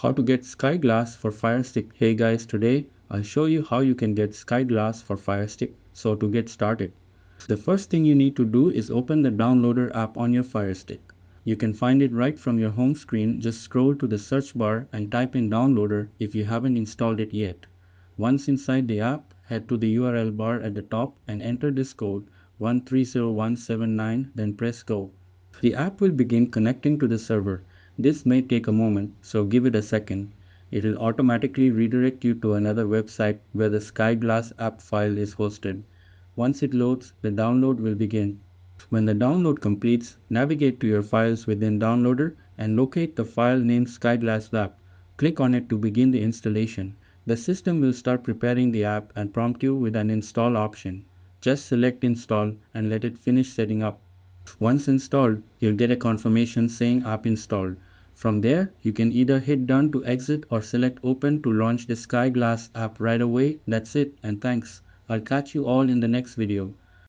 How to get Sky Glass for Firestick. Hey guys, today I'll show you how you can get Sky Glass for Firestick. So to get started, the first thing you need to do is open the downloader app on your Firestick. You can find it right from your home screen. Just scroll to the search bar and type in downloader if you haven't installed it yet. Once inside the app, head to the URL bar at the top and enter this code 130179, then press go. The app will begin connecting to the server. This may take a moment, so give it a second. It will automatically redirect you to another website where the SkyGlass app file is hosted. Once it loads, the download will begin. When the download completes, navigate to your files within Downloader and locate the file named SkyGlass app. Click on it to begin the installation. The system will start preparing the app and prompt you with an install option. Just select install and let it finish setting up. Once installed, you'll get a confirmation saying app installed. From there, you can either hit done to exit or select open to launch the SkyGlass app right away. That's it, and thanks. I'll catch you all in the next video.